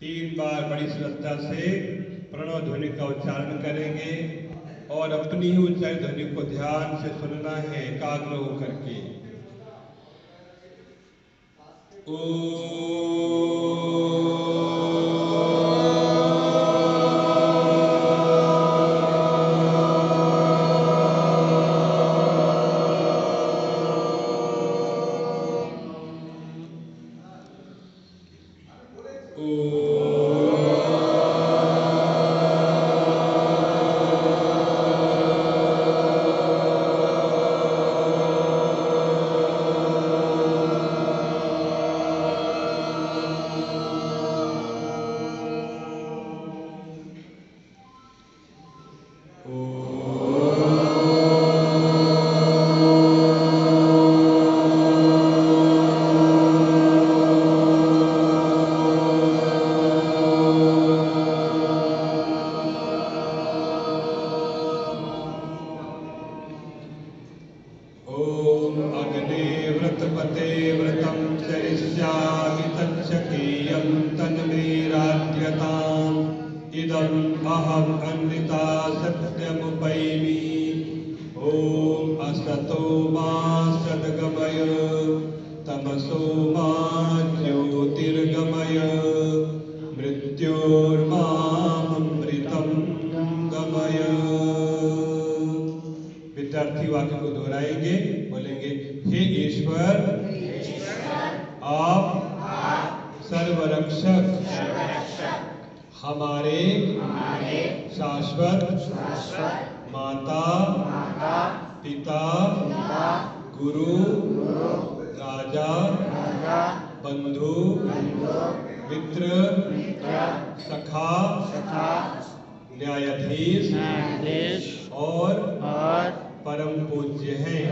3 बार बड़ी श्रद्धा से प्रणव ध्वनि का उच्चारण करेंगे और अपनी ही उच्चारित ध्वनि को ध्यान से सुनना है एकाग्र होकर के। विद्यार्थी वाक्य को दोहराएंगे, बोलेंगे हे ईश्वर, आप सर्वरक्षक हमारे शाश्वत माता पिता गुरु राजा बंधु मित्र सखा न्यायाधीश और परम पूज्य हैं।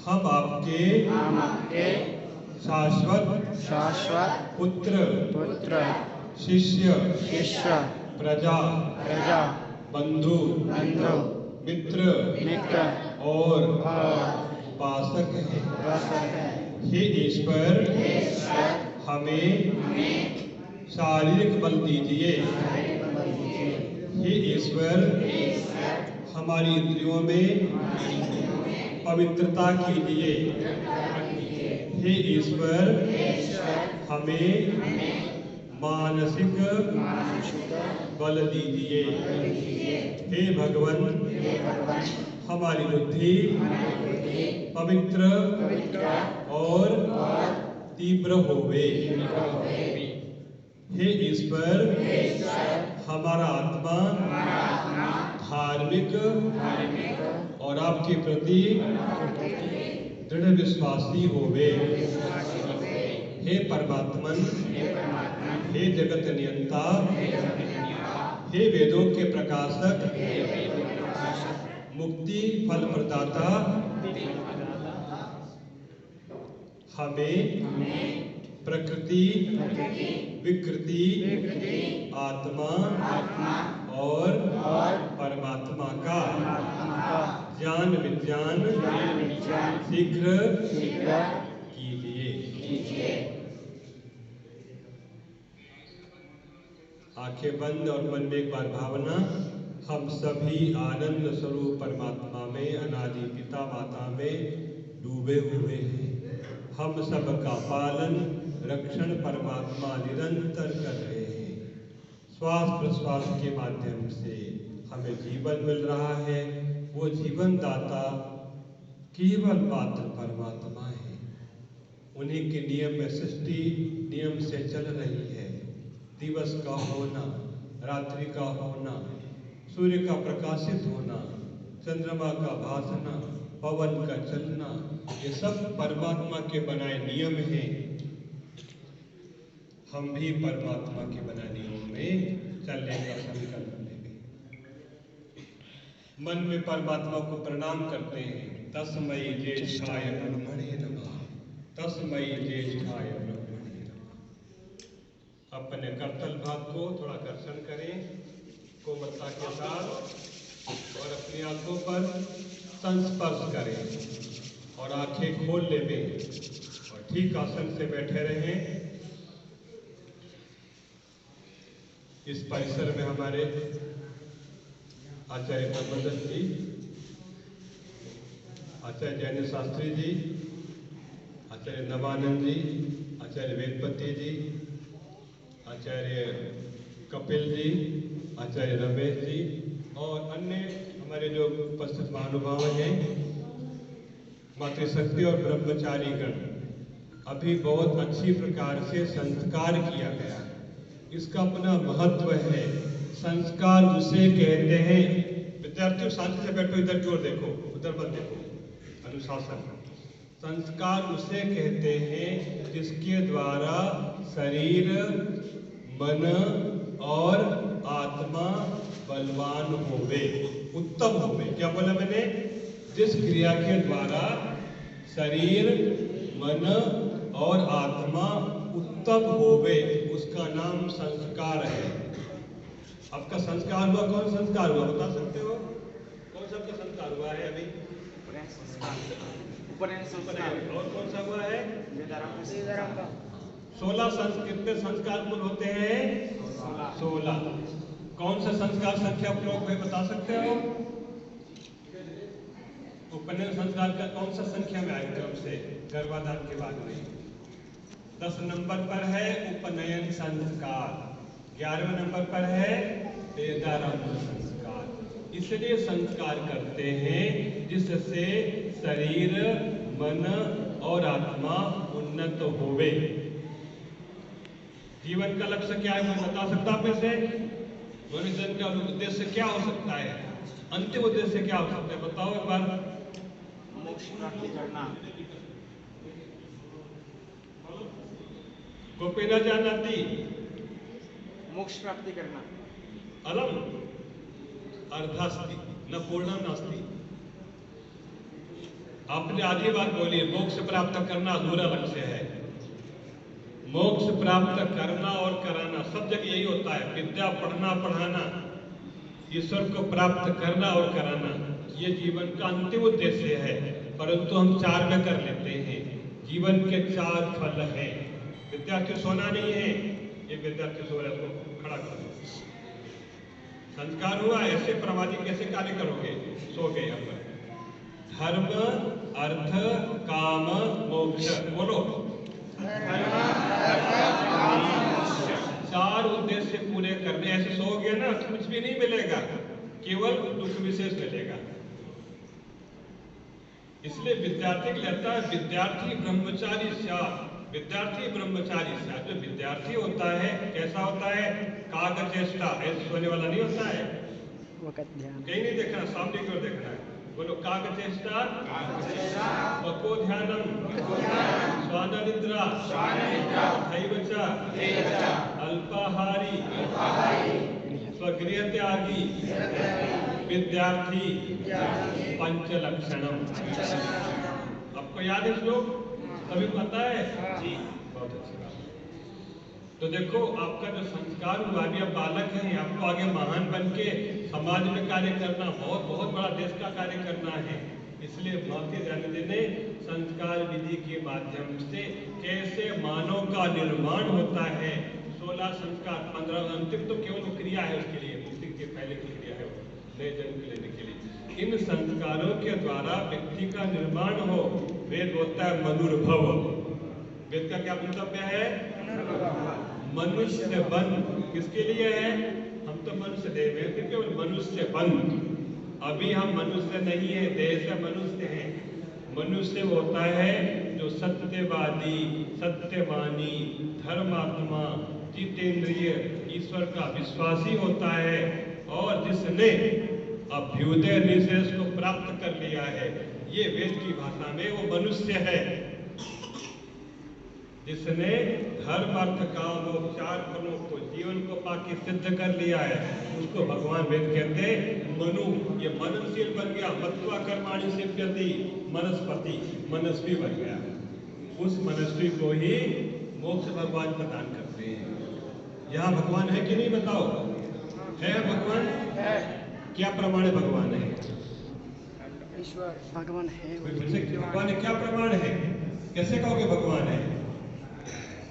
हम आपके शाश्वत पुत्र शिष्य प्रजा बंधु मित्र और उपासक हैं। हे ईश्वर, हमें शारीरिक बल दीजिए। हे ईश्वर, हमारी इंद्रियों में पवित्रता कीजिए। हे ईश्वर, हमें मानसिक बल दीजिए। हे भगवान, हमारी बुद्धि पवित्र और तीव्र होवे। हे ईश्वर, हमारा आत्मा धार्मिक और आपके प्रति दृढ़ विश्वासी होवे। हे परमात्मन, हे जगत नियंता, हे वेदों के प्रकाशक, मुक्ति फल प्रदाता, हमें प्रकृति विकृति आत्मा और परमात्मा का ज्ञान विज्ञान शीघ्र कीजिए। आंखें बंद और मन में एक बार भावना, हम सभी आनंद स्वरूप परमात्मा में अनादि पिता माता में डूबे हुए हैं। हम सबका पालन रक्षण परमात्मा निरंतर कर रहे हैं। श्वास प्रश्वास के माध्यम से हमें जीवन मिल रहा है। वो जीवन दाता केवल मात्र परमात्मा है। उन्हीं के नियम में सृष्टि नियम से चल रही है। दिवस का होना, रात्रि का होना, सूर्य का प्रकाशित होना, चंद्रमा का भासना, पवन का चलना, ये सब परमात्मा के बनाए नियम हैं। हम भी परमात्मा के बनाए नियम में चलने का संकल्प लेंगे। मन में परमात्मा को प्रणाम करते हैं। तस्मै ज्येष्ठाय ब्रह्मणे नमः, तस्मै ज्येष्ठाय ब्रह्मणे नमः। अपने करतल भाग को थोड़ा घर्षण करें कोमलता के साथ और अपनी आंखों पर संस्पर्श करें और आंखें खोल ले में और ठीक आसन से बैठे रहें। इस परिसर में हमारे आचार्य ब्रह्मदत्त जी, आचार्य जैन शास्त्री जी, आचार्य नवानंद जी, आचार्य वेदपति जी, आचार्य कपिल जी, आचार्य रमेश जी और अन्य हमारे जो उपस्थित महानुभाव हैं, मातृशक्ति और ब्रह्मचारी गण, अभी बहुत अच्छी प्रकार से संस्कार किया गया। इसका अपना महत्व है। संस्कार उसे कहते हैं, विद्यार्थियों शांति से बैठो, इधर की ओर देखो, उधर मत देखो, अनुशासन। संस्कार उसे कहते हैं जिसके द्वारा शरीर, मन और आत्मा बलवान होवे, उत्तम होवे। क्या बोला मैंने? जिस क्रिया के द्वारा शरीर, मन और आत्मा उत्तम होवे, उसका नाम संस्कार है। आपका संस्कार हुआ, कौन संस्कार हुआ बता सकते हो? कौन सा आपका संस्कार हुआ है अभी? और कौन सा हुआ है? 16 कितने संस्कार कुल होते हैं? 16। कौन सा संस्कार संख्या प्रयोग है बता सकते हो? उपनयन संस्कार का कौन सा संख्या में आए क्रम से? गर्भाधान के बाद में 10 नंबर पर है उपनयन संस्कार, 11वें नंबर पर है वेदारंभ संस्कार। इसलिए संस्कार करते हैं जिससे शरीर, मन और आत्मा उन्नत होवे। जीवन का लक्ष्य क्या है कोई बता सकता आप में से? मनुष्य का उद्देश्य क्या हो सकता है? अंतिम उद्देश्य क्या हो सकता है बताओ एक बार। मोक्ष प्राप्ति करना। गोपी न जानती, मोक्ष प्राप्ति करना। अलम अर्धास्ति न पूर्णम नास्ति। आपने आधी बात बोली, मोक्ष प्राप्त करना अधूरा लक्ष्य है। मोक्ष प्राप्त करना और कराना सब जगह यही होता है। विद्या पढ़ना, पढ़ाना, ईश्वर को प्राप्त करना और कराना, ये जीवन का अंतिम उद्देश्य है। परंतु हम 4 में कर लेते हैं। जीवन के 4 फल हैं। विद्यार्थी सोना नहीं है, ये विद्यार्थी सो रहे तो खड़ा कर दो। संस्कार हुआ, ऐसे प्रमादी कैसे कार्य करोगे? सो गए अब। धर्म, अर्थ, काम, मोक्ष। बोलो। 4 उद्देश्य पूरे करने। ऐसे सो गए ना तो कुछ भी नहीं मिलेगा, केवल दुख विशेष मिलेगा। इसलिए विद्यार्थी के लेता है विद्यार्थी ब्रह्मचारी स्यात्। विद्यार्थी ब्रह्मचारी स्यात्। जो विद्यार्थी होता है कैसा होता है? कागचेष्टा, ऐसे सोने वाला नहीं होता है। कहीं नहीं देखना, सामने की ओर देखना है। बोलो कागचेष्टा, वको ध्यानम, स्वाननिद्रा, धैवच, अल्पाहारी, स्वगृह त्यागी, विद्यार्थी, पंचलक्षणम। आपको याद है श्लोक? सभी पता है? जी, बहुत अच्छी बात। तो देखो आपका जो संस्कार हुआ, अभी आप बालक हैं, आपको आगे महान बन के समाज में कार्य करना, बहुत बहुत बड़ा देश का कार्य करना है। इसलिए माता जानते ने संस्कार विधि के माध्यम से कैसे मानव का निर्माण होता है। 16 संस्कार, 15 अंतिम तो केवल क्रिया है, उसके लिए मुक्ति के पहले की क्रिया है, नए जन्म लेने के लिए। इन संस्कारों के द्वारा व्यक्ति का निर्माण हो। वेद बोलता है मनुर्भव। वेद का क्या मंतव्य है? मनुष्य बन। किसके लिए है? हम तो मनुष्य देव हैं, फिर केवल मनुष्य बन। अभी हम मनुष्य नहीं है, देह से मनुष्य हैं। मनुष्य होता है जो सत्यवादी, सत्यवानी, धर्मात्मा, जितेंद्रिय, ईश्वर का विश्वासी होता है और जिसने अभ्युदय निशेष को प्राप्त कर लिया है। ये वेद की भाषा में वो मनुष्य है जिसने धर्म, अर्थ, काम और 4 फलों को जीवन को पाके सिद्ध कर लिया है। उसको भगवान वेद कहते हैं मनु। ये मननशील बन गया। मत्वा कर्माणि सिद्ध्यति, मनस्पति, मनस्वी बन गया। उस मनस्वी को ही मोक्ष भगवान प्रदान करते हैं। यहाँ भगवान है कि नहीं बताओ? है भगवान? है। क्या प्रमाण है भगवान है? ईश्वर भगवान है। भगवान है, क्या प्रमाण है? कैसे कहोगे भगवान है?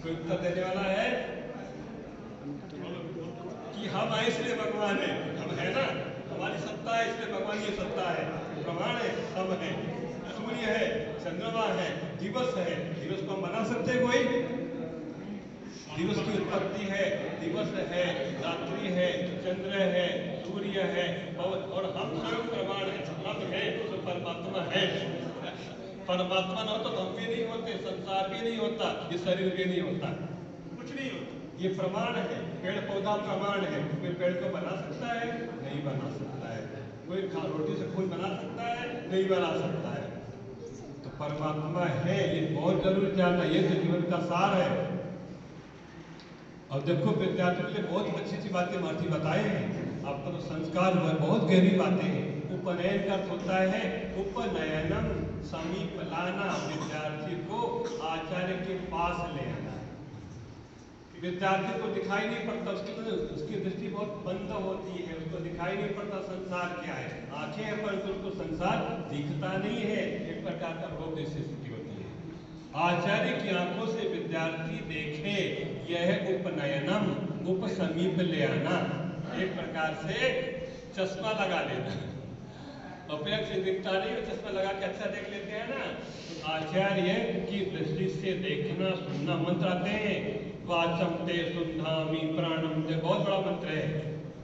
कोई उत्तर देने वाला है कि इसलिए भगवान है, हम है ना, हमारी सत्ता है इसलिए भगवान की सत्ता है, प्रमाण है, हम है, सूर्य है, चंद्रमा है, दिवस है, दिवस को हम बना सकते हैं कोई? दिवस की उत्पत्ति है, दिवस है, रात्रि है, चंद्र है, सूर्य है, और हम स्वयं प्रमाण है, हम है तो परमात्मा है। परमात्मा ना हो तो हम भी नहीं होते, संसार भी नहीं होता, ये शरीर भी नहीं होता, कुछ नहीं होता। ये प्रमाण है, पेड़ पौधा प्रमाण है। कोई पेड़ को बना सकता है? नहीं बना सकता है। कोई रोटी से फूल बना सकता है? नहीं बना सकता है। तो परमात्मा है, ये बहुत जरूरी जानना, ये तो जीवन का सार है। अब देखो विद्यार्थियों के लिए बहुत अच्छी अच्छी बातें महर्षि बताए हैं। आपका तो संस्कार हुआ, बहुत गहरी बातें हैं। उपनयन का अर्थ होता है उपनयनम, समीप लाना, विद्यार्थी को आचार्य के पास ले आना। विद्यार्थी को दिखाई नहीं पड़ता, उसकी दृष्टि बहुत बंद होती है, उसको दिखाई नहीं पड़ता संसार क्या है। आंखें हैं परंतु उसको संसार दिखता नहीं है, एक प्रकार का रोग जैसी स्थिति होती है। आचार्य की आंखों से विद्यार्थी देखे, यह उपनयनम, उप समीप ले आना, एक प्रकार से चश्मा लगा लेना। अपने से दिखता नहीं, चश्मा लगा के अच्छा देख लेते हैं ना। तो आचार्य की दृष्टि से देखना सुनना मंत्र आते हैं, वाचम ते सुन्धामि प्राणम ते, बहुत बड़ा मंत्र है।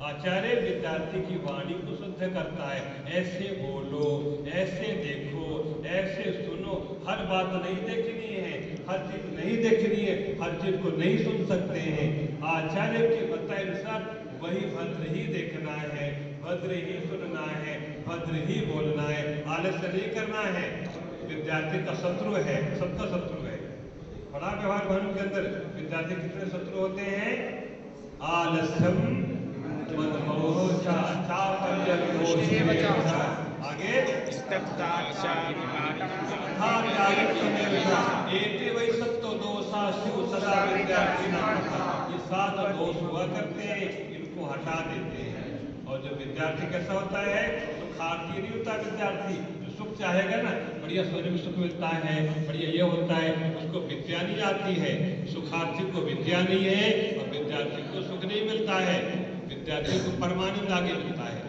आचार्य विद्यार्थी की वाणी को शुद्ध करता है, ऐसे बोलो, ऐसे देखो, ऐसे सुनो। हर बात नहीं देखनी है, हर चीज नहीं देखनी है, हर चीज को नहीं सुन सकते हैं। आचार्य के बताए अनुसार वही भद्र ही देखना है, भद्र ही सुनना है, भद्र ही बोलना है, आलस्य नहीं करना है। विद्यार्थी का शत्रु है, सबका शत्रु है। बड़ा व्यवहार भवन के अंदर विद्यार्थी कितने शत्रु होते हैं? आलस्यम, मदमोहशा, आगे एते वही सत्तो दोषा शिव सदा विद्यार्थी नाम। ये 7 दोष हुआ करते हैं, इनको हटा देते हैं। और जो विद्यार्थी कैसा होता है, सुखार्थी नहीं होता विद्यार्थी। जो सुख चाहेगा ना, बढ़िया स्वर्ग में सुख मिलता है, बढ़िया ये होता है, उसको विद्या नहीं आती है। सुखार्थी को विद्या नहीं है और विद्यार्थी को सुख नहीं मिलता है, विद्यार्थी को परमानंद आगे मिलता है।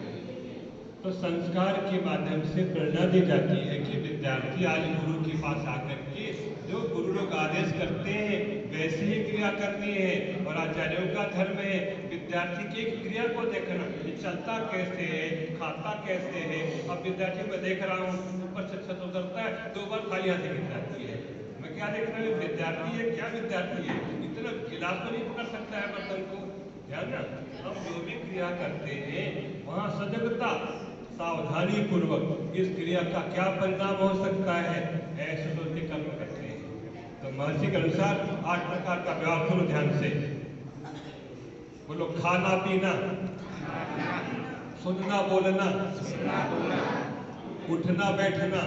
तो संस्कार के माध्यम से प्रेरणा दी जाती है कि विद्यार्थी आज गुरु के पास आकर के जो गुरु लोग आदेश करते हैं वैसे ही क्रिया करनी है। और आचार्यों का धर्म है विद्यार्थी की एक क्रिया को देखना, ये चलता कैसे है, खाता कैसे है। अब विद्यार्थी को देख रहा हूँ, ऊपर से छत उतरता है, 2 बार खाली हाथ गिर जाती है, मैं क्या देख रहा हूँ? विद्यार्थी है, क्या विद्यार्थी है? इतना गिलास तो नहीं पकड़ सकता है बर्तन को, ध्यान ना। हम जो भी क्रिया करते हैं वहाँ सजगता, सावधानी पूर्वक इस क्रिया का क्या परिणाम हो सकता है, ऐसे सोच के कर्म करते हैं। तो महर्षि के अनुसार 8 प्रकार का व्यवहार, सुनो ध्यान से, बोलो खाना पीना, सुनना बोलना, उठना बैठना,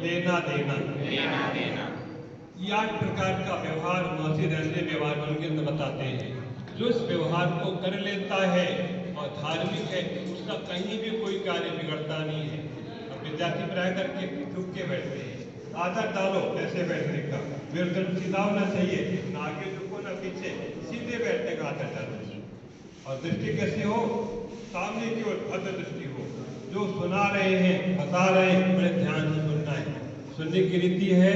लेना देना। ये 8 प्रकार का व्यवहार महर्षि दयानंद व्यवहार मन के अंदर बताते हैं। जो इस व्यवहार को कर लेता है और धार्मिक है, उसका कहीं भी कोई कार्य बिगड़ता नहीं है। अब विद्यार्थी प्राय करके झुक के बैठते हैं, आदत डालो ऐसे बैठने का, गर्दन सीधा होना चाहिए, ना आगे झुको ना पीछे, सीधे बैठने का आदत डालो। और दृष्टि कैसी हो? सामने की ओर भद्र दृष्टि हो। जो सुना रहे हैं, बता रहे हैं, बड़े ध्यान से सुनना है। सुनने की रीति है,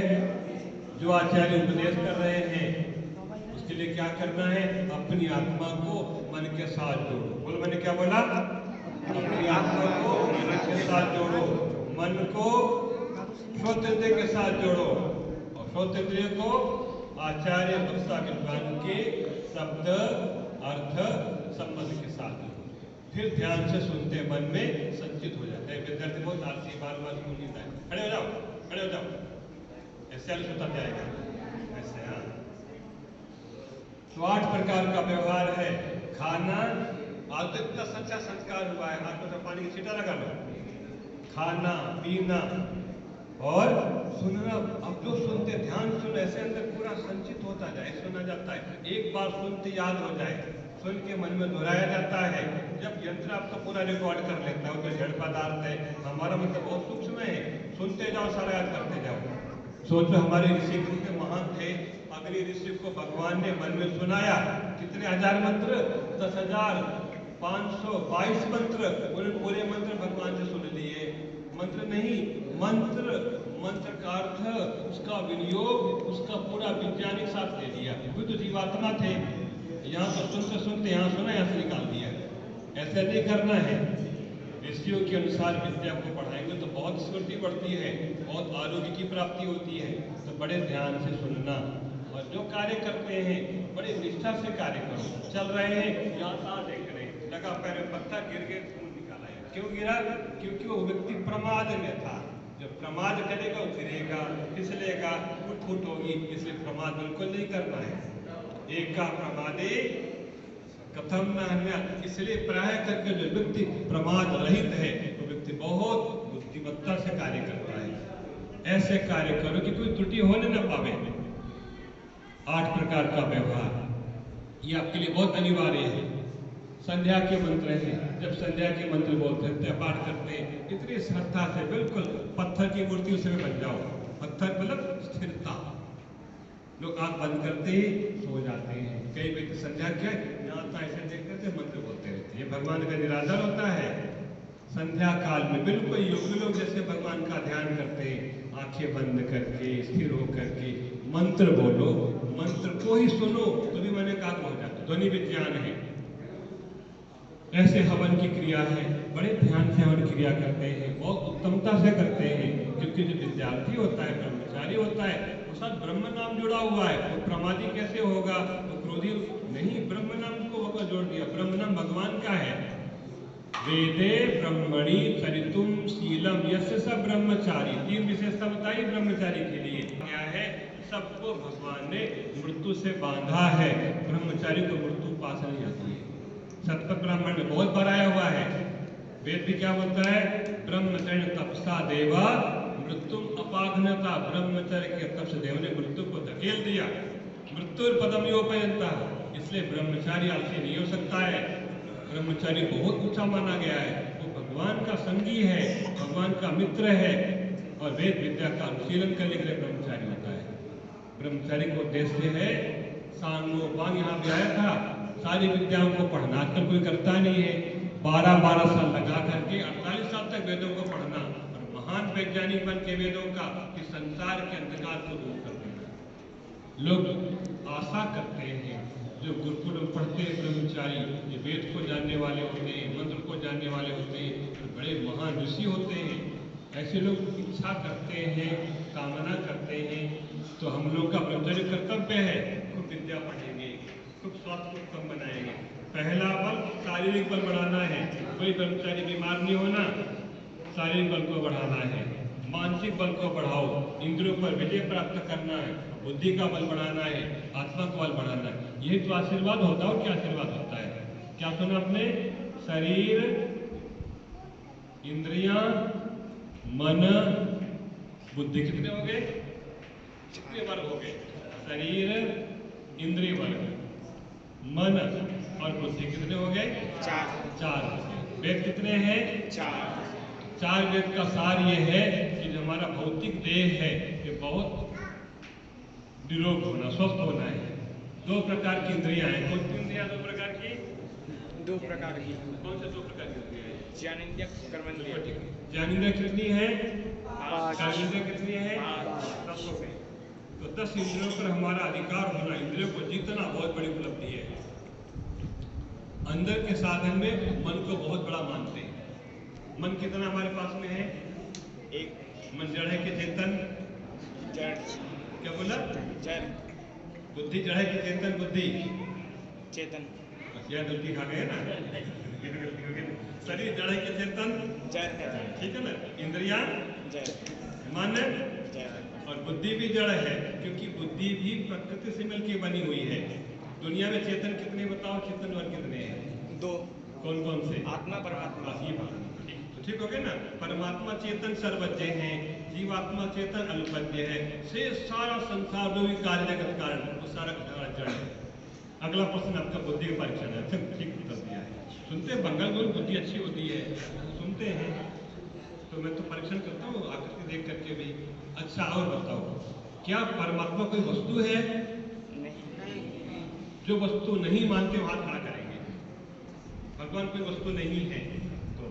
जो आचार्य उपदेश कर रहे हैं उसके लिए क्या करना है? अपनी आत्मा को मन के साथ जोड़ो। बोलो, मैंने क्या बोला? अपनी आत्मा को मन के साथ जोड़ो, मन को श्रोतेंद्रिय के साथ जोड़ो और श्रोतेंद्रिय को आचार्य वक्ता विद्वान के शब्द अर्थ संबंध के साथ जोड़ो। फिर ध्यान से सुनते मन में संचित हो जाता है। विद्यार्थी बहुत आलसी, बार बार सुन लेता है, खड़े हो जाओ, खड़े हो जाओ, ऐसे आलस होता जाएगा, ऐसे। हाँ, तो 8 प्रकार का व्यवहार है। खाना, आज तो इतना सच्चा संस्कार हुआ है, हाथ में पानी की छींटा लगा लो। खाना पीना और सुनना। अब जो सुनते ध्यान सुन, ऐसे अंदर पूरा संचित होता जाए, सुना जाता है, एक बार सुनते याद हो जाए, सुन के मन में दोहराया जाता है। जब यंत्र आपका पूरा रिकॉर्ड कर लेता है, वो तो जड़ पदार्थ है, हमारा मतलब बहुत सूक्ष्म है, सुनते जाओ, सारा याद करते जाओ। सोचो हमारे ऋषि कितने महान थे और अग्नि ऋषि को भगवान ने मन में सुनाया। कितने हजार मंत्र? 10,522 मंत्र। पूरे मंत्र भगवान से सुन लिए। मंत्र नहीं, मंत्र का अर्थ, उसका विनियोग, उसका पूरा वैज्ञानिक साथ ले लिया। वे तो जीवात्मा थे, यहाँ तो सुनते यहाँ सुना, यहाँ से निकाल दिया। ऐसा नहीं करना है। ऋषियों के अनुसार विद्या को पढ़ाएंगे तो बहुत स्फूर्ति बढ़ती है, बहुत आरोग्य की प्राप्ति होती है। तो बड़े ध्यान से सुनना, और जो कार्य करते हैं बड़े निष्ठा से कार्य करो। चल रहे हैं, यहाँ देख रहे हैं, लगा पैर में पत्थर, गिर गए, खून निकाला है। क्यों गिरा? क्योंकि वो व्यक्ति प्रमाद में था। जब प्रमाद करेगा वो गिरेगा, फिसलेगा, फुट होगी। इसलिए प्रमाद बिल्कुल नहीं करना है। एक का प्रमादे कथम न अन्य। इसलिए प्राय करके जो व्यक्ति प्रमाद रहित है वो व्यक्ति बहुत बुद्धिमत्ता से कार्य करता है। ऐसे कार्य करो कि कोई त्रुटि होने न पावे। 8 प्रकार का व्यवहार ये आपके लिए बहुत अनिवार्य है। संध्या के मंत्र हैं, जब संध्या के मंत्र बोलते हैं, पाठ करते हैं, इतनी श्रद्धा से बिल्कुल पत्थर की मूर्ति उसमें बन जाओ। पत्थर मतलब स्थिरता। लोग आंख बंद करते ही सो जाते हैं। कई व्यक्ति संध्या क्या यहाँ ऐसे देख करके मंत्र बोलते रहते हैं। ये भगवान का निरादर होता है। संध्या काल में बिल्कुल योगी लोग जैसे भगवान का ध्यान करते हैं, आंखें बंद करके स्थिर होकर के मंत्र बोलो, मंत्र को ही सुनो तो भी मैंने एकाग्र हो जाता। ध्वनि विज्ञान है। ऐसे हवन की क्रिया है, बड़े ध्यान से हवन क्रिया करते हैं, बहुत उत्तमता से करते हैं। क्योंकि जो विद्यार्थी होता है, ब्रह्मचारी होता है, वो साथ ब्रह्म नाम जुड़ा हुआ है। वो प्रमादी कैसे होगा? वो क्रोधी नहीं, ब्रह्म नाम को होगा जोड़ दिया। ब्रह्म नाम भगवान का है। वेदे ब्रह्मणि चरितुम शीलम यस्य स ब्रह्मचारी। 3 विशेषता बताई ब्रह्मचारी के लिए। क्या है? सबको भगवान ने मृत्यु से बांधा है। ब्रह्मचारी को मृत्यु पास नहीं आती है। सतपथ ब्राह्मण में बहुत बार आया हुआ है। वेद भी क्या बोलता है? ब्रह्मचर्य तपसा देवा मृत्यु अपाघ्नता। ब्रह्मचर्य के तप से देव ने मृत्यु को धकेल दिया। मृत्यु पदम योपयंता। इसलिए ब्रह्मचारी आलसी नहीं हो सकता है। ब्रह्मचारी बहुत ऊंचा माना गया है। वो भगवान का संगी है, भगवान का मित्र है, और वेद विद्या का अनुशीलन करने के लिए ब्रह्मचारी होता है। ब्रह्मचारी को उद्देश्य है सांगो वांग। यहाँ भी आया था, सारी विद्याओं को पढ़ना। आजकल कोई करता नहीं है। 12-12 साल लगा करके 48 साल तक वेदों को पढ़ना, और महान वैज्ञानिक बन के वेदों का कि संसार के अंधकार को दूर कर देना। लोग आशा करते हैं, जो गुरुकुल में पढ़ते हैं ब्रह्मचारी, ये वेद को जानने वाले होते हैं, मंत्र को जानने वाले होते हैं, बड़े महान ऋषि होते हैं। ऐसे लोग इच्छा करते हैं, कामना करते हैं। तो हम लोग का ब्रह्मचर्य कर्तव्य है, खूब विद्या पढ़ेंगे, खूब स्वास्थ्य उत्तम बनाएंगे। पहला बल शारीरिक बल बढ़ाना है। कोई ब्रह्मचारी बीमार नहीं होना, शारीरिक बल को बढ़ाना है। मानसिक बल को बढ़ाओ, इंद्रियों पर विजय प्राप्त करना है। बुद्धि का बल बढ़ाना है, आत्मा का बल बढ़ाना है। यही तो आशीर्वाद होता है। क्या आशीर्वाद होता है? क्या सुना आपने? शरीर, इंद्रियां, मन, बुद्धि। कितने हो गए? कितने वर्ग हो गए? शरीर, इंद्रिय वर्ग, मन और बुद्धि। कितने हो गए? 4। वेद कितने हैं? 4 वेद का सार ये है कि जो हमारा भौतिक देह है ये बहुत निरोग होना, स्वस्थ होना है। 2 प्रकार की इंद्रियां हैं। कौन सी इंद्रियां? 2 प्रकार की। 2 प्रकार की। कौन से 2 प्रकार की इंद्रियां हैं? ज्ञानेंद्रिय, कर्मेंद्रिय। ज्ञानेंद्रिय कितनी है? 5। कर्मेंद्रिय कितनी है? 10 हो गए। तो 10 इंद्रियों पर हमारा अधिकार होना, इंद्रियों को जीतना बहुत बड़ी उपलब्धि है। अंदर के साधन में मन को बहुत बड़ा मानते हैं। मन कितना हमारे पास में है? 1। मन जड़ है कि चेतन? जड़। क्या बोला? जड़। बुद्धि जड़ है कि चेतन? बुद्धि चेतन। यह गलती खा गए ना। शरीर जड़ है कि चेतन? जड़ है। ठीक है ना। इंद्रियां जड़, मन जड़, और बुद्धि भी जड़ है, क्योंकि बुद्धि भी प्रकृति से मिलकर बनी हुई है। दुनिया में चेतन कितने बताओ? चेतन वर्ग कितने हैं? 2। कौन कौन से? आत्मा, परमात्मा। ये बात तो ठीक हो गया ना। परमात्मा चेतन सर्वज्ञ है, जीवात्मा चेतन अल्पज्ञ है। से सारा संसार जो भी कार्य जगत कारण वो सारा जड़ है। अगला प्रश्न आपका बुद्धि का परीक्षण है। ठीक उत्तर दिया है। सुनते हैं बंगाल में बुद्धि अच्छी होती है, सुनते हैं। तो मैं तो परीक्षण करता हूँ आकृति देख करके भी। अच्छा और बताओ, क्या परमात्मा कोई वस्तु है? जो वस्तु नहीं मानते वो हाथ खड़ा करेंगे। भगवान कोई वस्तु नहीं है तो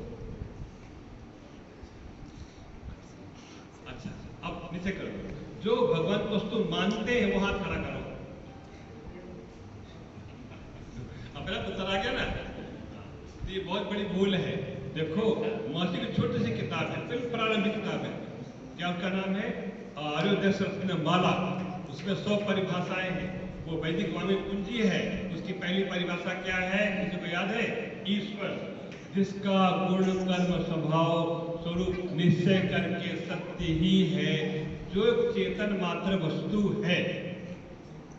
अच्छा, अब नीचे करो। जो भगवान को वस्तु मानते हैं वो हाथ खड़ा करो। अपना उत्तर आ गया ना। ये बहुत बड़ी भूल है। देखो महर्षि की छोटी सी किताब है, बिल्कुल प्रारंभिक किताब है। क्या उसका नाम है? आर्योदय रत्न माला। उसमें 100 परिभाषाएं हैं। वो वैदिक वाणी पूंजी है। उसकी पहली परिभाषा क्या है? किसी को याद है? ईश्वर, जिसका गुण कर्म स्वभाव स्वरूप निश्चय करके सत्य ही है, जो एक चेतन मात्र वस्तु है।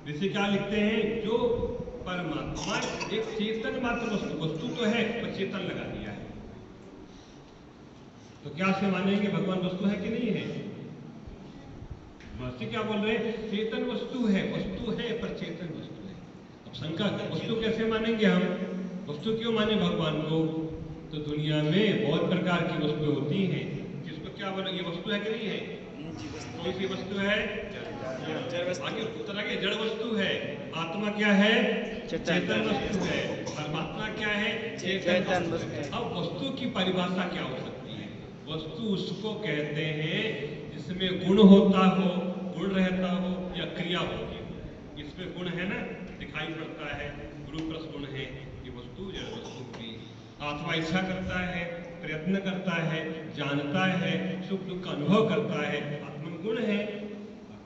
ऋषि क्या लिखते हैं? जो परमात्मा एक चेतन मात्र वस्तु, वस्तु तो है पर चेतन लगा दिया है। तो क्या से मानेंगे भगवान वस्तु है कि नहीं है? महर्षि क्या बोल रहे हैं? चेतन वस्तु है पर चेतन वस्तु है। अब शंका, वस्तु कैसे मानेंगे हम? वस्तु क्यों माने भगवान को? तो दुनिया में बहुत प्रकार की वस्तु होती हैं। जिसको क्या बोले, ये वस्तु है कि नहीं है? कौन सी वस्तु है? आगे उत्तर आगे, जड़ वस्तु है। आत्मा क्या है? चेतन वस्तु है। परमात्मा क्या है? चेतन वस्तु है। अब वस्तु की परिभाषा क्या हो सकती है? वस्तु उसको कहते हैं जिसमें गुण होता हो, गुण रहता हो या क्रिया होती हो। इसमें गुण है ना, दिखाई पड़ता है, गुरु प्लस गुण है, ये वस्तु जड़ वस्तु की। आत्मा इच्छा करता है, प्रयत्न करता है, जानता है, सुख दुख का अनुभव करता है, आत्मा में गुण है।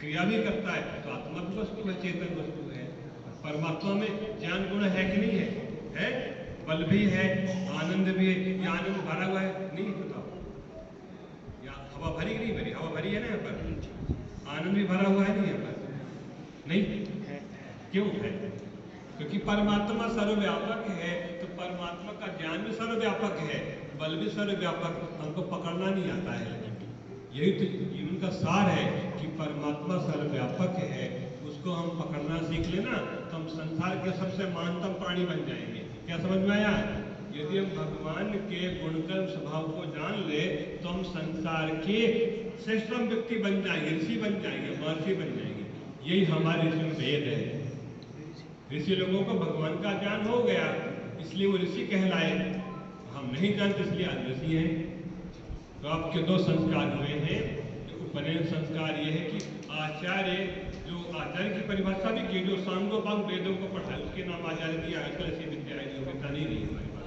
क्रिया भी करता है तो आत्मा भी वस्तु है, चेतन वस्तु है। परमात्मा में ज्ञान गुण है कि नहीं है? है। बल भी है, आनंद भी है। ये आनंद भरा हुआ है नहीं? बताओ, या हवा भरी नहीं भरी? हवा भरी है ना यहाँ पर। आनंद भी भरा हुआ है नहीं यहाँ पर? नहीं। क्यों है? क्योंकि परमात्मा सर्वव्यापक है। तो परमात्मा का ज्ञान भी सर्वव्यापक है, बल भी सर्वव्यापक, हमको पकड़ना नहीं आता है। यही तो जीवन का सार है कि परमात्मा सर्वव्यापक है, उसको हम पकड़ना सीख लेना तो हम संसार के सबसे महानतम प्राणी बन जाएंगे। क्या समझ में आया? यदि हम भगवान के गुणकर्म स्वभाव को जान ले तो हम संसार के श्रेष्ठतम व्यक्ति बन जाएंगे, ऋषि बन जाएंगे, महर्षि बन जाएंगे। यही हमारे ऋषि में भेद है। ऋषि लोगों को भगवान का ज्ञान हो गया इसलिए वो ऋषि कहलाए, हम नहीं जानते इसलिए आज ऋषि हैं। तो आपके 2 संस्कार हुए हैं। उपनयन संस्कार ये है कि आचार्य, जो आचार्य की परिभाषा भी की, जो सांगोपांग वेदों को पढ़ाए उसके नाम आचार्य दिया। आजकल ऐसी विद्या योग्यता नहीं रही हमारे पास।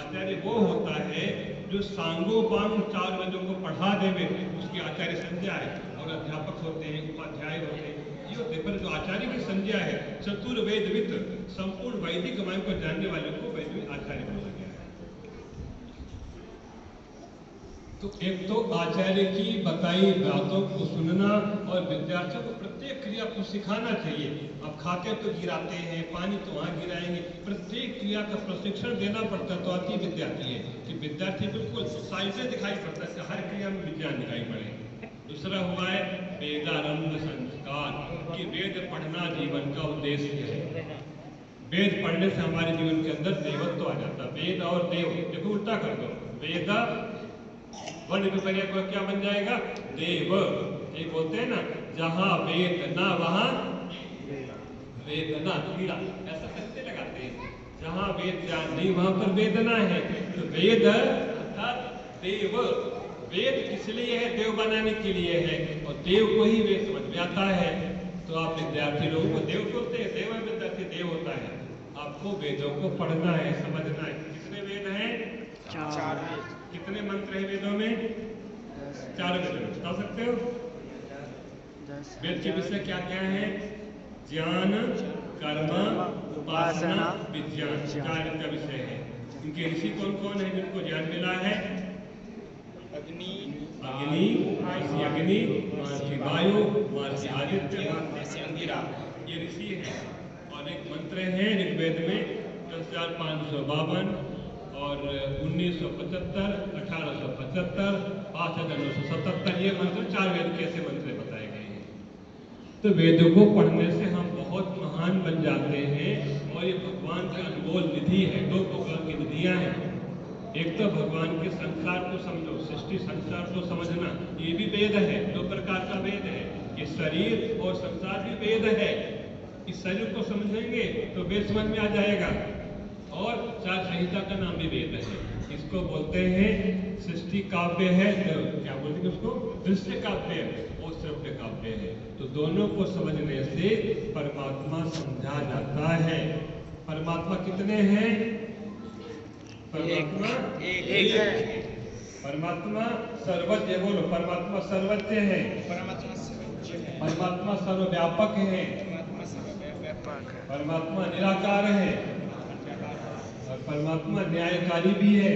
आचार्य वो होता है जो सांगोपांग 4 वेदों को पढ़ा देवे, उसकी आचार्य संज्ञा है। और अध्यापक होते हैं, उपाध्याय होते हैं, ये होते हैं। पर जो आचार्य की संज्ञा है, चतुर्वेदविद, संपूर्ण वैदिक मार्ग को जानने वाले को वैदिक आचार्य बोला गया है। तो एक तो आचार्य की बताई बातों को सुनना और विद्यार्थियों को प्रत्येक क्रिया को सिखाना चाहिए। अब खाते तो गिराते हैं, पानी तो वहाँ गिराएंगे, प्रत्येक क्रिया का प्रशिक्षण देना पड़ता है। तो आती विद्यार्थी है कि विद्यार्थी बिल्कुल साइंस दिखाई पड़ता है, हर क्रिया में विज्ञान दिखाई पड़े। दूसरा हुआ है वेदारंभ संस्कार, कि वेद पढ़ना जीवन का उद्देश्य है। वेद पढ़ने से हमारे जीवन के अंदर देवत्व आ जाता है। वेद और देव, देखो उल्टा कर दो, वेद वर्ण विपर्य क्या बन जाएगा? देव। एक बोलते हैं ना, जहां वेद ना वहां वेदना, कीड़ा, ऐसा कैसे लगाते हैं? जहां वेद ज्ञान नहीं वहां पर वेदना है। तो वेद अर्थात देव, वेद किस लिए है? देव बनाने के लिए है, और देव को ही वेद समझ में आता है। तो आप विद्यार्थी लोगों को देव बोलते हैं, देव विद्यार्थी देव होता है। आपको वेदों को पढ़ना है, समझना है। कितने वेद हैं? 4। कितने मंत्र हैं वेदों में? 4 वेद में बता सकते हो? वेद के विषय क्या क्या है? ज्ञान, कर्म, उपासना, विज्ञान, 4 का विषय है। इनके ऋषि कौन कौन है जिनको ज्ञान मिला है? अग्नि, महर्षि अग्नि, महर्षि वायु, महर्षि आदित्य, महर्षि अंगिरा, ये ऋषि हैं। और एक मंत्र है ऋग्वेद में 10,552 और 1975, 1875, 5,977, ये मंत्र 4 वेद के ऐसे मंत्र बताए गए हैं। तो वेदों को पढ़ने से हम बहुत महान बन जाते हैं। और ये भगवान की अनमोल निधि है। 2 भगवान की निधियां हैं। एक तो भगवान के संसार को समझो, सृष्टि संसार को समझना, ये भी वेद है। 2 प्रकार का वेद है, ये शरीर और संसार भी वेद है। इस शरीर को समझेंगे तो वेद समझ में आ जाएगा। और चार संहिता का नाम भी वेद है। इसको बोलते हैं सृष्टि काव्य है, क्या बोलते हैं उसको, दृश्य काव्य और श्रव्य काव्य है। तो दोनों को समझने से परमात्मा समझा जाता है। परमात्मा कितने हैं? परमात्मा एक है। परमात्मा सर्वज्ञ, बोलो परमात्मा सर्वज्ञ है। परमात्मा सर्वज्ञ है। परमात्मा सर्वव्यापक है। परमात्मा सर्वव्यापक है। परमात्मा निराकार है। और परमात्मा न्यायकारी भी है।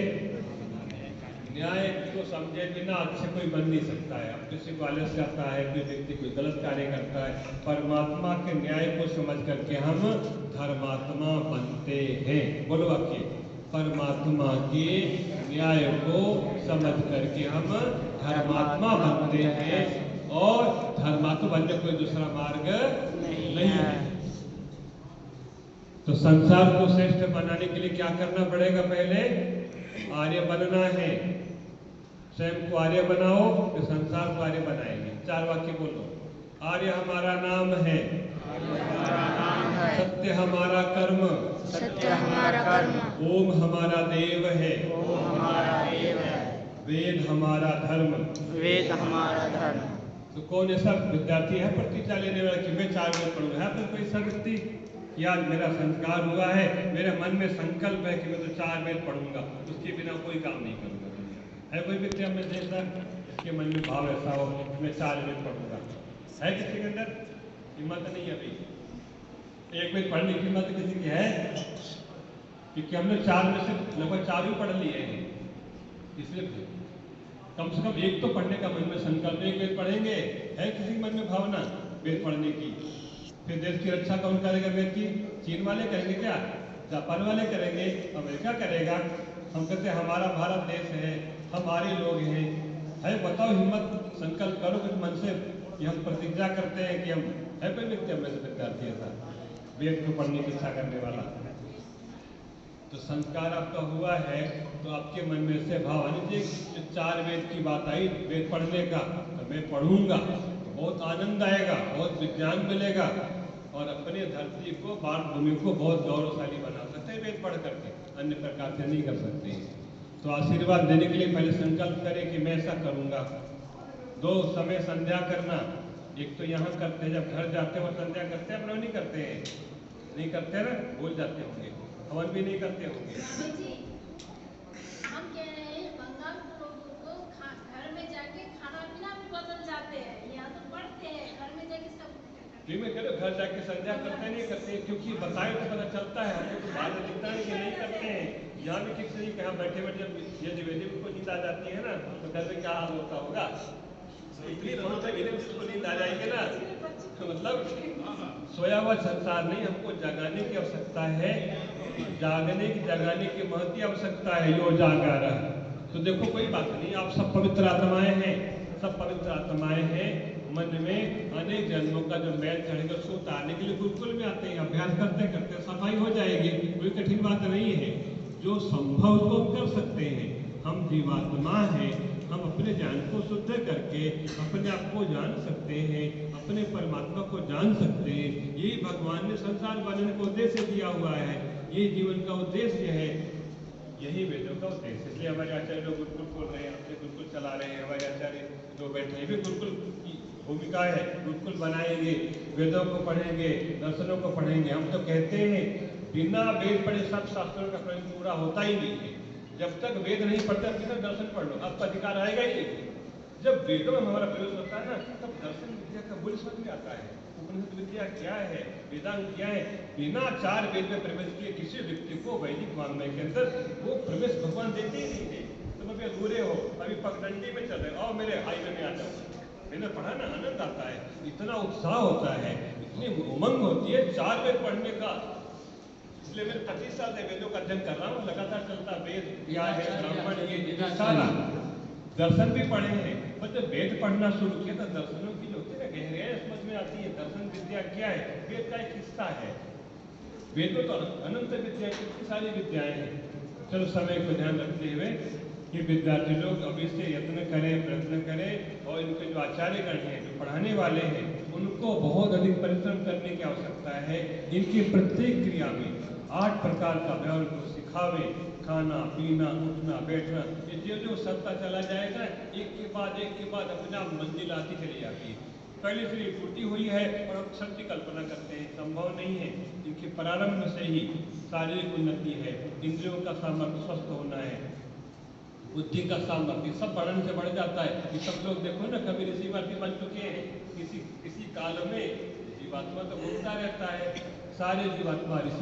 न्याय को समझे बिना अच्छे कोई बन नहीं सकता है। अब किसी को आलस्य आता है, कोई व्यक्ति कोई गलत कार्य करता है, परमात्मा के न्याय को समझ करके हम धर्मात्मा बनते हैं। बोलो वाक्य, परमात्मा के न्याय को समझ करके हम धर्मात्मा बनते हैं। और धर्मात्मा बनने कोई दूसरा मार्ग नहीं है। तो संसार को श्रेष्ठ बनाने के लिए क्या करना पड़ेगा? पहले आर्य बनना है। स्वयं को आर्य बनाओ तो संसार को आर्य बनाएंगे। चार वाक्य बोलो। आर्य हमारा नाम है, सत्य हमारा कर्म, सत्य हमारा कर्म, ओम हमारा देव है, ओम हमारा देव है, वेद हमारा धर्म। वेद हमारा धर्म। तो कौन ऐसा विद्यार्थी है प्रतिज्ञा लेने वाला कि मैं 4 वेद पढ़ूंगा? है कोई ऐसा व्यक्ति कि आज मेरा संस्कार हुआ है, मेरे मन में संकल्प है कि मैं तो 4 वेद पढ़ूंगा, उसके बिना कोई काम नहीं करूंगा? है कोई व्यक्ति हमें जैसा इसके मन में भाव ऐसा हो मैं 4 वेद पढ़ूंगा? है किसी के अंदर हिम्मत? नहीं है अभी। 1 वेद पढ़ने की हिम्मत किसी की है? क्योंकि हमने 4 में से लगभग 4 ही पढ़ लिए हैं। इसलिए कम से कम 1 तो पढ़ने का मन में संकल्प, 1 वेद पढ़ेंगे। है किसी के मन में भावना वेद पढ़ने की? फिर देश की रक्षा कौन करेगा वेद की? चीन वाले करेंगे क्या? जापान वाले करेंगे? अमेरिका करेगा? हम कहते हैं हमारा भारत देश है, हमारे लोग हैं। है बताओ, हिम्मत संकल्प करो कुछ मन से कि हम प्रतिज्ञा करते हैं कि हम, है कोई व्यक्ति हमें से विद्यार्थी ऐसा वेद को पढ़ने की इच्छा करने वाला? तो संस्कार आपका हुआ है तो आपके मन में से भाव आनी चाहिए कि 4 वेद की बात आई वेद पढ़ने का, तो मैं पढ़ूंगा, बहुत आनंद आएगा, बहुत विज्ञान मिलेगा और अपने धरती को, भारत भूमि को बहुत गौरवशाली बना सकते हैं वेद पढ़ करके। अन्य प्रकार से नहीं कर सकते। तो आशीर्वाद देने के लिए पहले संकल्प करें कि मैं ऐसा करूंगा। 2 समय संध्या करना। एक तो यहाँ करते हैं, जब घर जाते हैं वो संध्या करते हैं, अपना नहीं करते हैं, नहीं करते ना, भूल जाते होंगे। हवन भी नहीं करते होंगे। हम कह रहे हैं बंगाल के लोगों को घर में जाके खाना पीना भी बदल जाते हैं, यहाँ तो पढ़ते हैं, घर में जाके सब मैं कह रहा घर जाके संध्या करते नहीं करते, क्योंकि बताए तो पता चलता है, हमको तो बाहर दिखता है कि नहीं करते हैं। यहाँ भी किसी नहीं कहा बैठे बैठे जब ये द्विवेदी को नींद आ जाती है ना, तो घर में क्या हाल होता होगा? इतनी बहुत उसको नींद आ जाएगी ना, तो मतलब सोया हुआ संसार नहीं, हमको जगाने की आवश्यकता है। जागने की, जगाने की महती आवश्यकता है। यो जागा रहा। तो देखो कोई बात नहीं, आप सब पवित्र आत्माएं हैं, सब पवित्र आत्माएं हैं। मन में अनेक जन्मों का जो मैल चढ़ेगा उसको उतारने के लिए गुरुकुल में आते हैं, अभ्यास करते करते सफाई हो जाएगी। कोई कठिन बात नहीं है। जो संभव उसको हम कर सकते हैं। हम जीवात्मा हैं, हम अपने ज्ञान को शुद्ध करके अपने आप को जान सकते हैं, अपने परमात्मा को जान सकते हैं। यही भगवान ने संसार बनने को उद्देश्य दिया हुआ है, यही जीवन का उद्देश्य है, यही वेदों का उद्देश्य। इसलिए हमारे आचार्य लोग गुरुकुल खोल रहे हैं, हमसे गुरुकुल चला रहे हैं। हमारे आचार्य जो बैठे भी गुरुकुल की भूमिका है, गुरुकुल बनाएंगे, वेदों को पढ़ेंगे, दर्शनों को पढ़ेंगे। हम तो कहते हैं बिना वेद पढ़े सब शास्त्रों का प्रयोग पूरा होता ही नहीं है। जब तक वेद नहीं पढ़ते बिना दर्शन पढ़ लो, आपका अधिकार आएगा ही नहीं। जब वेदों में हमारा प्रयोग होता है ना, तब दर्शन विद्या का मूल्य समझ में आता है। उपनिषद विद्या क्या है, वेदांत क्या है। बिना 4 वेद में प्रवेश किए किसी व्यक्ति को वैदिक वाङ्मय के अंदर वो प्रवेश भगवान देते ही नहीं थे। तुम अभी अधूरे हो, अभी पगडंडी में चल रहे हो, मेरे हाईवे में आ जाओ। मैंने पढ़ा ना, आनंद आता है, इतना उत्साह होता है, इतनी उमंग होती है 4 वेद पढ़ने का। इसलिए मैं 25 साल से वेदों का अध्ययन कर रहा हूँ, लगातार चलता। वेद क्या है, ब्राह्मण ये सारा दर्शन भी पढ़े हैं। पर जब वेद पढ़ना शुरू किया तो दर्शनों की जो गहराई समझ में आती है। दर्शन विद्या क्या है, वेद का एक हिस्सा है। वेद में तो अनंत विद्या, कितनी सारी विद्याएं हैं। चलो समय को ध्यान रखते हुए ये विद्यार्थी लोग अभी से यत्न करें, प्रयत्न करें और इनके जो आचार्यगण हैं, जो पढ़ाने वाले हैं, उनको बहुत अधिक परिश्रम करने की आवश्यकता है। इनकी प्रत्येक क्रिया में 8 प्रकार का व्यवहार को सिखावे, खाना पीना उठना बैठना, ये जो सत्ता चला जाएगा एक के बाद अपने आप मंजिल आती चली जाती है। पहले से ये टूटी हुई है और अब सब की कल्पना करते हैं, संभव नहीं है। इनके प्रारंभ से ही शारीरिक उन्नति है, इंद्रियों का सामर्थ्य स्वस्थ होना है, बुद्धि का सामर्थ्य सब बढ़ने से बढ़ जाता है। ये सब लोग देखो ना, कभी ऋषि महर्षि बन चुके हैं, किसी काल में जीवात्मा तो घूमता रहता है, सारे जीवात्मा ऋषि